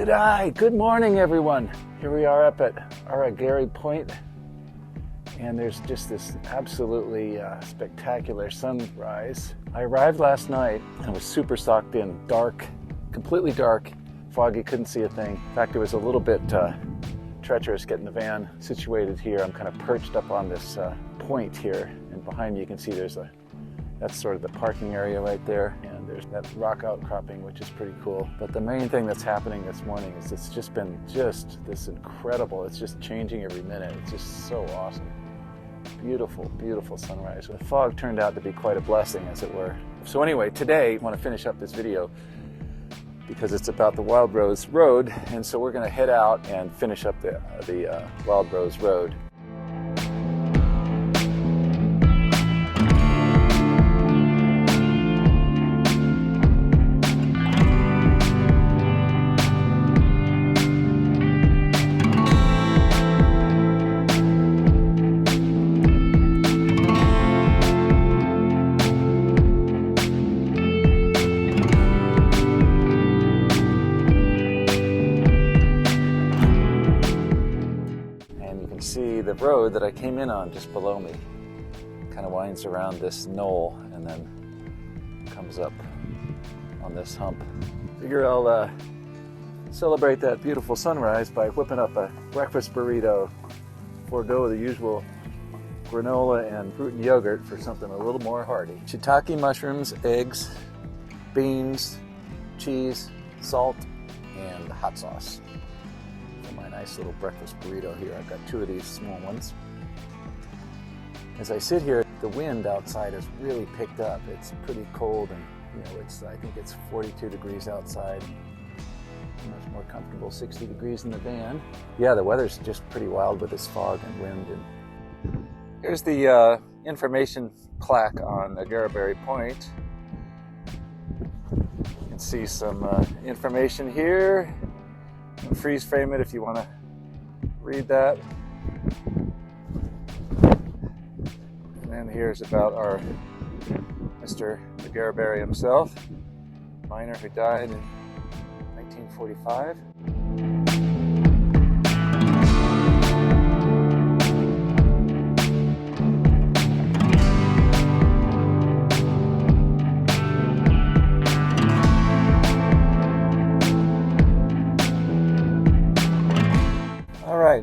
G'day, good morning everyone. Here we are up at Aguereberry Point, and there's just this absolutely spectacular sunrise. I arrived last night and was super socked in, dark, completely dark, foggy, couldn't see a thing. In fact, it was a little bit treacherous getting the van situated here. I'm kind of perched up on this point here, and behind me you can see that's sort of the parking area right there, and there's that rock outcropping, which is pretty cool. But the main thing that's happening this morning is it's just been this incredible, it's just changing every minute. It's just so awesome. Beautiful, beautiful sunrise. The fog turned out to be quite a blessing, as it were. So anyway, today I want to finish up this video because it's about the Wildrose Road, and so we're going to head out and finish up the Wildrose Road. See the road that I came in on just below me. Kind of winds around this knoll and then comes up on this hump. Figure I'll celebrate that beautiful sunrise by whipping up a breakfast burrito, forego the usual granola and fruit and yogurt for something a little more hearty. Shiitake mushrooms, eggs, beans, cheese, salt, and hot sauce. My nice little breakfast burrito here. I've got two of these small ones. As I sit here, the wind outside has really picked up. It's pretty cold, and I think it's 42 degrees outside. Much more comfortable, 60 degrees in the van. Yeah, the weather's just pretty wild with this fog and wind. And here's the information plaque on Aguereberry Point. You can see some information here. Freeze frame it if you want to read that. And then here's about our Mr. Aguereberry himself, miner who died in 1945.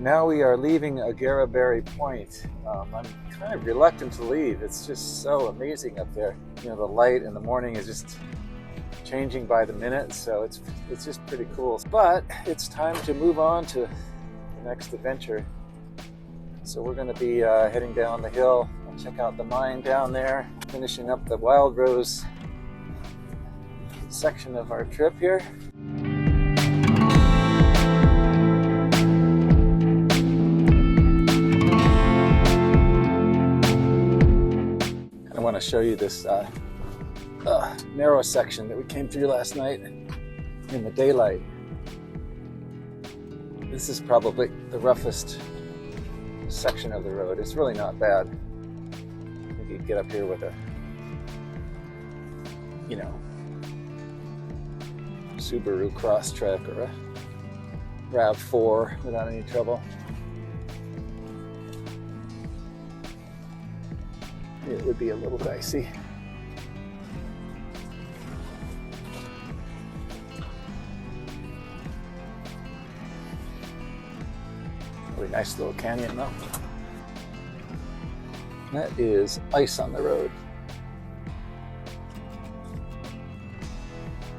Now we are leaving Aguereberry Point. I'm kind of reluctant to leave. It's just so amazing up there. The light in the morning is just changing by the minute, so it's just pretty cool. But it's time to move on to the next adventure. So we're going to be heading down the hill and check out the mine down there, finishing up the Wildrose section of our trip here. I want to show you this narrow section that we came through last night in the daylight. This is probably the roughest section of the road. It's really not bad. I think you could get up here with a, Subaru Crosstrek or a RAV4 without any trouble. It would be a little dicey. Really nice little canyon though. That is ice on the road.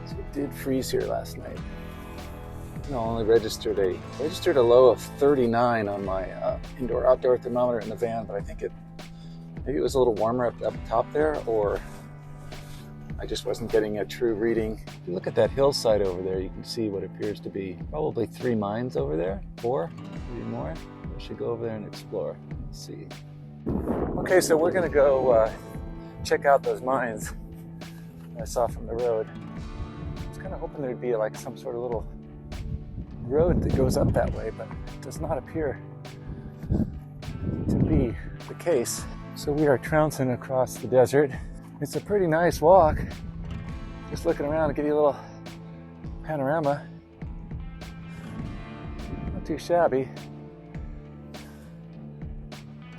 So it did freeze here last night. I only registered a low of 39 on my indoor-outdoor thermometer in the van, but I think maybe it was a little warmer up top there, or I just wasn't getting a true reading. If you look at that hillside over there, you can see what appears to be probably 3 mines over there, 4, maybe more. We should go over there and explore. Let's see. Okay, so we're gonna go check out those mines I saw from the road. I was kind of hoping there'd be like some sort of little road that goes up that way, but it does not appear to be the case. So we are trouncing across the desert. It's a pretty nice walk. Just looking around to give you a little panorama. not too shabby.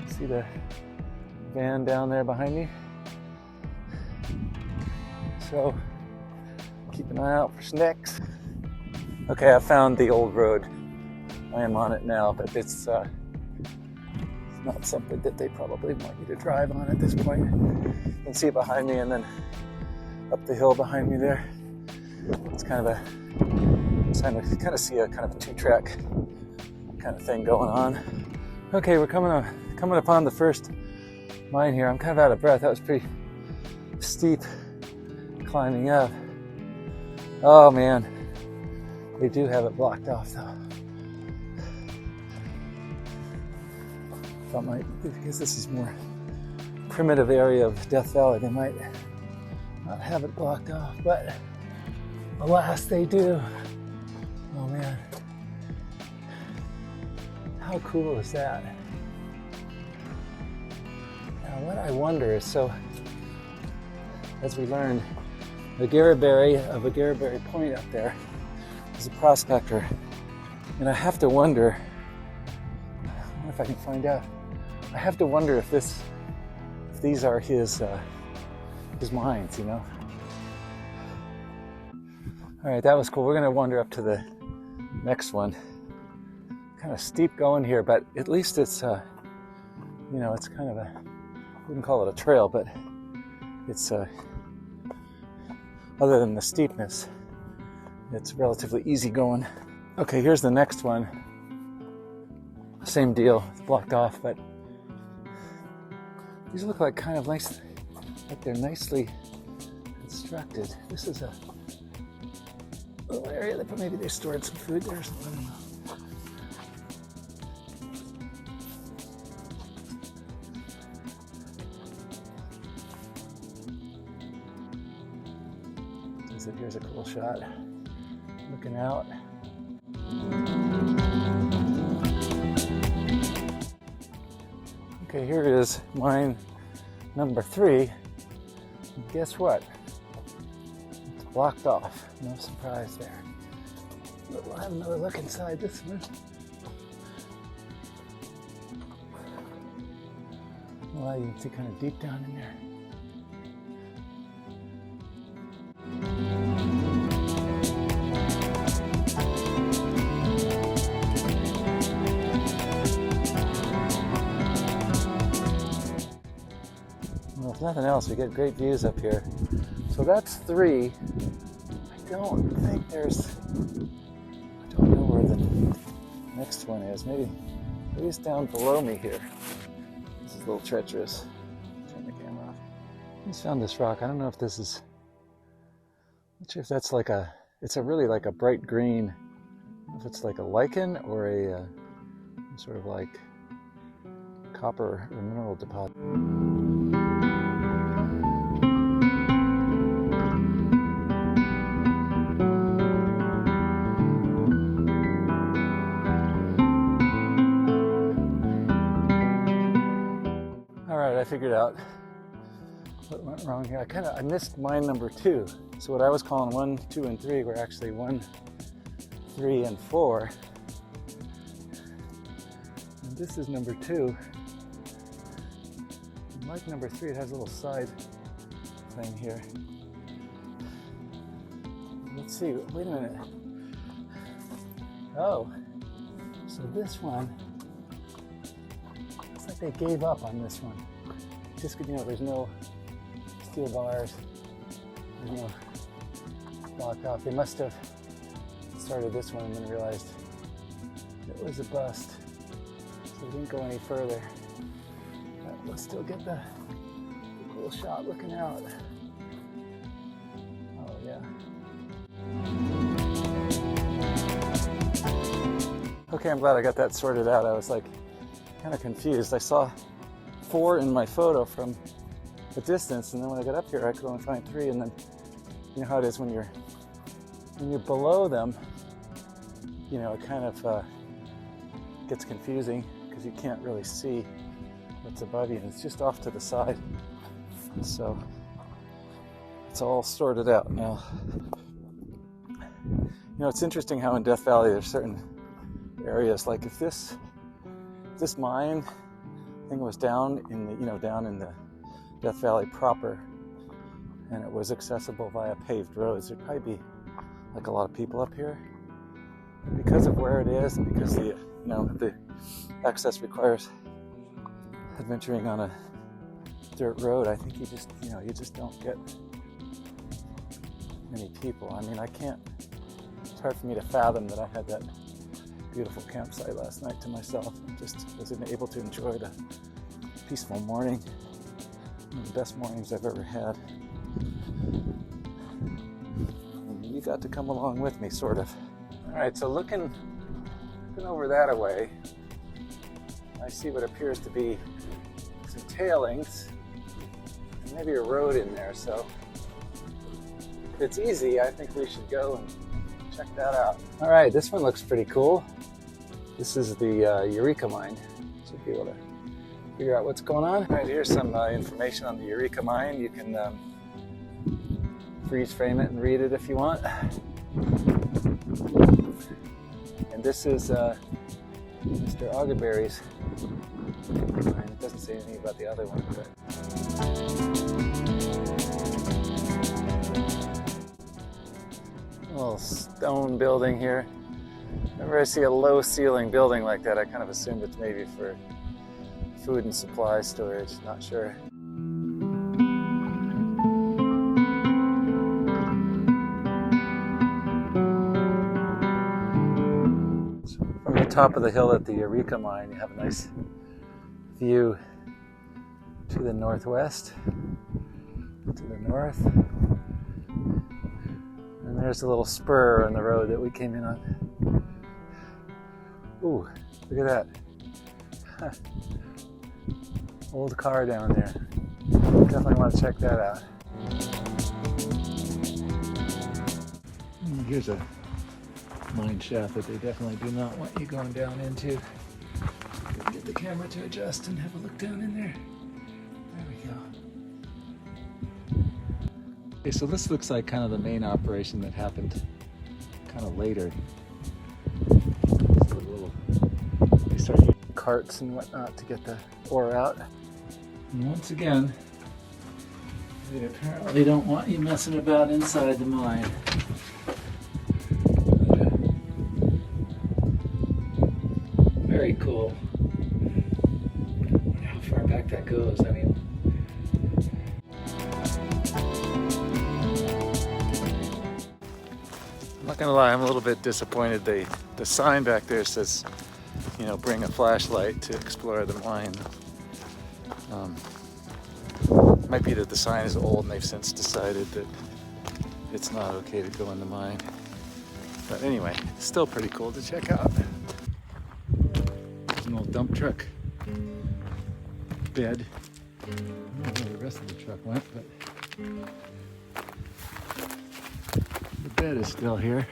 See the van down there behind me? So keep an eye out for snakes. Okay, I found the old road. I am on it now, but it's not something that they probably want you to drive on at this point. You can see it behind me, and then up the hill behind me there. It's kind of see a kind of a two-track kind of thing going on. Okay, we're coming upon the first mine here. I'm kind of out of breath. That was pretty steep climbing up. Oh man, they do have it blocked off though. Because this is more primitive area of Death Valley, they might not have it blocked off, but alas, they do. Oh man, how cool is that? Now, what I wonder is, so as we learned, Aguereberry of Aguereberry Point up there is a prospector, and I have to wonder. I wonder if I can find out. I have to wonder if these are his mines, you know. All right, that was cool. We're gonna wander up to the next one. Kind of steep going here, but at least it's you know, it's kind of I wouldn't call it a trail, but it's other than the steepness, it's relatively easy going. Okay, here's the next one. Same deal, it's blocked off, but these look like kind of nice, like they're nicely constructed. This is a little area that maybe they stored some food there or something. I don't know. So here's a cool shot, looking out. Okay, here is mine number 3. And guess what? It's blocked off. No surprise there. But we'll have another look inside this one. Well, you can see kind of deep down in there. Well, if nothing else, we get great views up here. So that's 3. I don't think I don't know where the next one is. Maybe it's down below me here. This is a little treacherous. Turn the camera off. I just found this rock. I don't know if this is, I'm not sure if that's like it's a really like a bright green. I don't know if it's like a lichen or a sort of like copper or mineral deposit. I figured out what went wrong here. I missed mine number 2. So what I was calling 1, 2, and 3 were actually 1, 3, and 4. And this is number 2. And like number 3, it has a little side thing here. Let's see, wait a minute. Oh, so this one, looks like they gave up on this one. Just, you know, there's no steel bars, there's no blocked off. They must have started this one and then realized it was a bust, so they didn't go any further. But let's still get the cool shot looking out. Oh yeah. Okay, I'm glad I got that sorted out. I was like kind of confused. I saw 4 in my photo from the distance, and then when I got up here I could only find 3, and then you know how it is when you're below them, you know, it kind of gets confusing because you can't really see what's above you, and it's just off to the side. So it's all sorted out now. You know, it's interesting how in Death Valley there's certain areas. Like if this mine, I think it was down in the Death Valley proper, and it was accessible via paved roads, there'd probably be like a lot of people up here. Because of where it is, and because the access requires adventuring on a dirt road, I think you just don't get many people. I mean, it's hard for me to fathom that I had that beautiful campsite last night to myself and just wasn't able to enjoy the peaceful morning. One of the best mornings I've ever had. And you got to come along with me, sort of. All right, so looking over that away, I see what appears to be some tailings and maybe a road in there. So if it's easy, I think we should go and check that out. All right, this one looks pretty cool. This is the Eureka Mine. Should be able to figure out what's going on. All right, here's some information on the Eureka Mine. You can freeze frame it and read it if you want. And this is Mr. Aguereberry's mine. It doesn't say anything about the other one, but little stone building here. Whenever I see a low ceiling building like that, I kind of assume it's maybe for food and supply storage, not sure. From the top of the hill at the Eureka Mine, you have a nice view to the northwest, to the north. And there's a little spur on the road that we came in on. Ooh, look at that. Old car down there. Definitely want to check that out. Here's a mine shaft that they definitely do not want you going down into. Get the camera to adjust and have a look down in there. There we go. Okay, so this looks like kind of the main operation that happened kind of later. They start using carts and whatnot to get the ore out. And once again, they apparently don't want you messing about inside the mine. Very cool. I wonder how far back that goes. I mean, I'm not gonna lie, I'm a little bit disappointed. The sign back there says, bring a flashlight to explore the mine. It might be that the sign is old and they've since decided that it's not okay to go in the mine. But anyway, it's still pretty cool to check out. There's an old dump truck bed. I don't know where the rest of the truck went, but the bed is still here.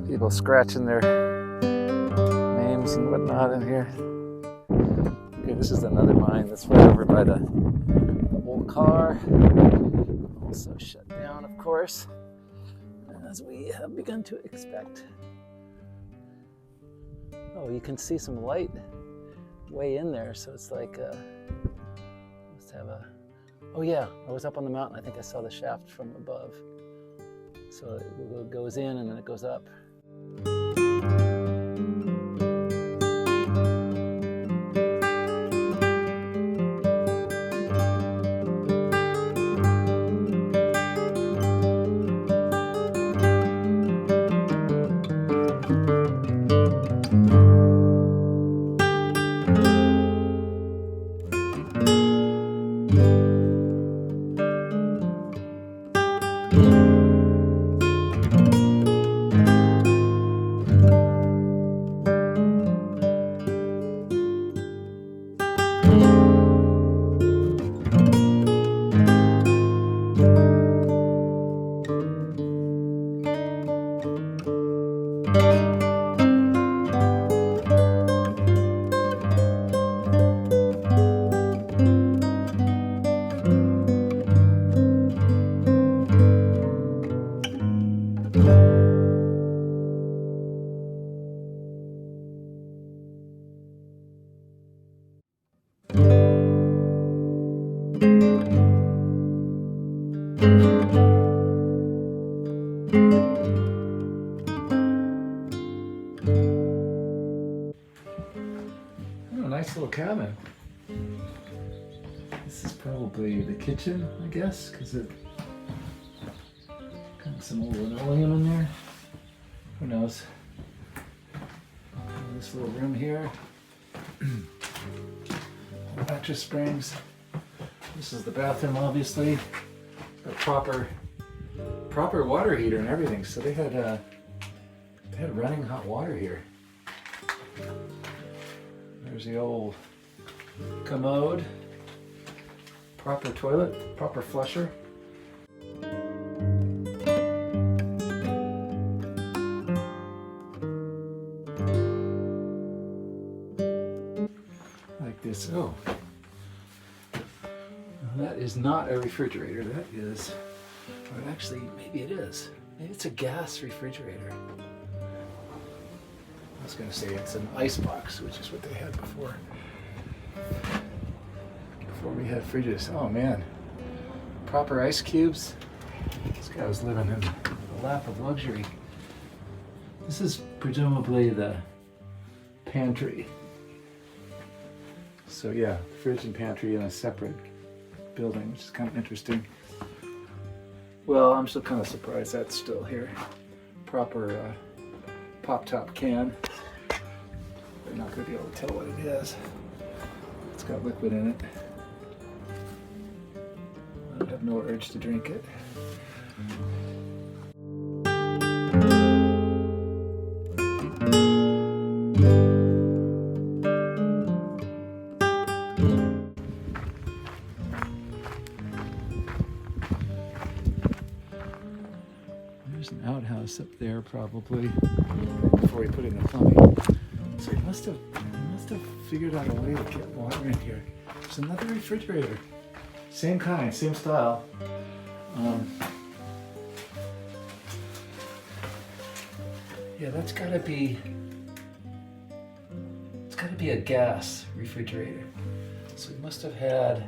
People scratching their names and whatnot in here. Okay, this is another mine that's right over by the old car. Also shut down, of course, as we have begun to expect. Oh, you can see some light way in there, so it's like, must have a, oh yeah, I was up on the mountain. I think I saw the shaft from above. So it goes in and then it goes up. Oh, nice little cabin. This is probably the kitchen, I guess, because it got some old linoleum in there. Who knows? This little room here. Mattress springs. This is the bathroom, obviously. A proper water heater and everything. So they had running hot water here. There's the old commode. Proper toilet, proper flusher. Like this. Oh. That is not a refrigerator. That is, or actually, maybe it is. Maybe it's a gas refrigerator. I was going to say it's an ice box, which is what they had before. Before we had fridges. Oh man, proper ice cubes. This guy was living in the lap of luxury. This is presumably the pantry. So yeah, fridge and pantry in a separate building, which is kind of interesting. Well, I'm still kind of surprised that's still here. Proper pop-top can. They're not going to be able to tell what it is. It's got liquid in it. I have no urge to drink it. There's an outhouse up there probably before he put in the plumbing. So he must have figured out a way to get water in here. There's another refrigerator. Same kind, same style. Yeah, it's gotta be a gas refrigerator. So he must have had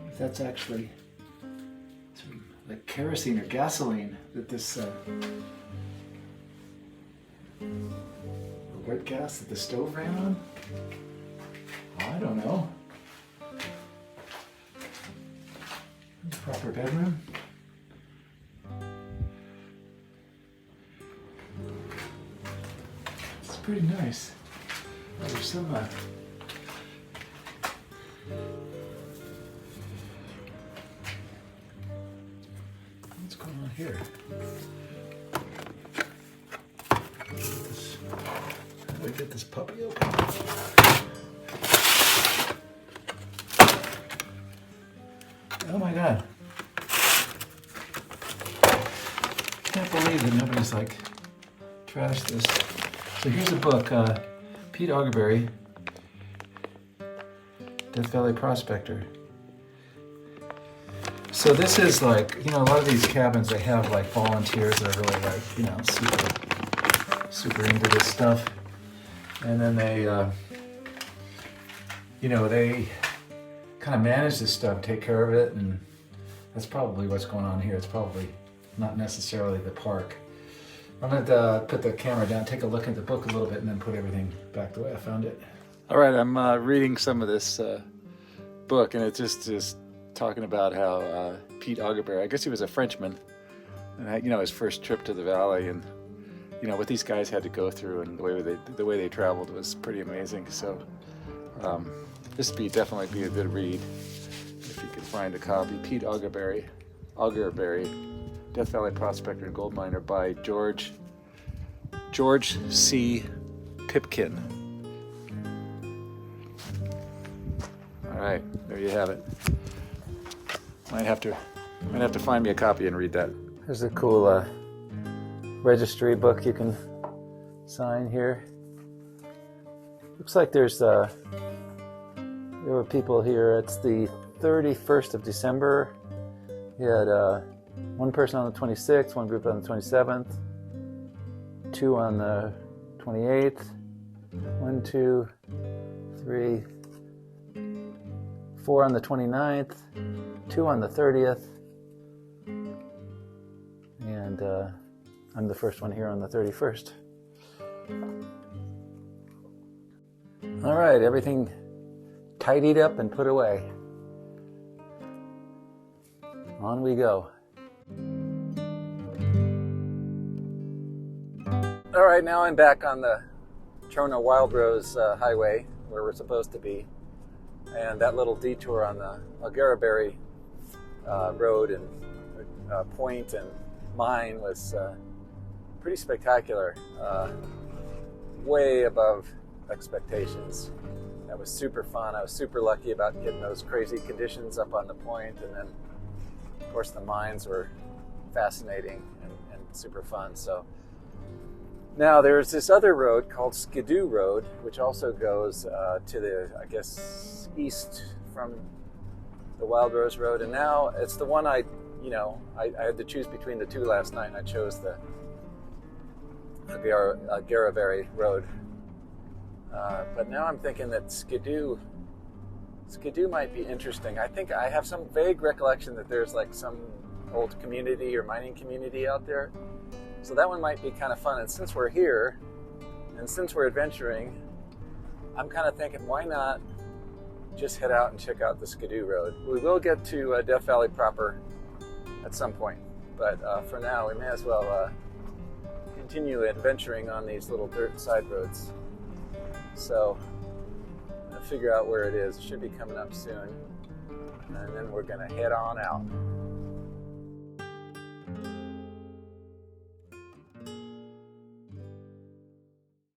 if that's actually some, like kerosene or gasoline that this wet gas that the stove ran on? I don't know. Proper bedroom. It's pretty nice. Oh, there's some what's going on here? How do I get this puppy open? Oh my God. Can't believe that nobody's like trashed this. So here's a book, Pete Aguereberry, Death Valley Prospector. So this is like, you know, a lot of these cabins, they have like volunteers that are really like, you know, super into this stuff. And then they, you know, they kind of manage this stuff, take care of it, and that's probably what's going on here. It's probably not necessarily the park. I'm going to put the camera down, take a look at the book a little bit, and then put everything back the way I found it. All right, I'm reading some of this book, and it's just talking about how Pete Aguereberry, I guess he was a Frenchman, and you know, his first trip to the valley, and you know what these guys had to go through, and the way they traveled was pretty amazing. So this would definitely be a good read if you could find a copy. Pete Aguereberry, Death Valley Prospector and Gold Miner by George C. Pipkin. All right, there you have it. Might have to find me a copy and read that. There's a cool registry book you can sign here. Looks like there were people here. It's the 31st of December. You had one person on the 26th, one group on the 27th. 2 on the 28th, 1, 2, 3, 4 on the 29th, 2 on the 30th, and I'm the first one here on the 31st. All right, everything tidied up and put away. On we go. All right, now I'm back on the Trona-Wildrose highway where we're supposed to be. And that little detour on the Aguereberry Road and Point and Mine was pretty spectacular. Way above expectations. That was super fun. I was super lucky about getting those crazy conditions up on the point, and then of course the mines were fascinating and super fun. So now there's this other road called Skidoo Road, which also goes to the, I guess, east from the Wildrose Road, and now it's the one I had to choose between the two last night, and I chose the Aguereberry Road. But now I'm thinking that Skidoo might be interesting. I think I have some vague recollection that there's like some old community or mining community out there. So that one might be kind of fun. And since we're here, and since we're adventuring, I'm kind of thinking, why not just head out and check out the Skidoo Road? We will get to Death Valley proper at some point. But for now, we may as well continue adventuring on these little dirt side roads. So I'm gonna figure out where it is. It should be coming up soon. And then we're gonna head on out.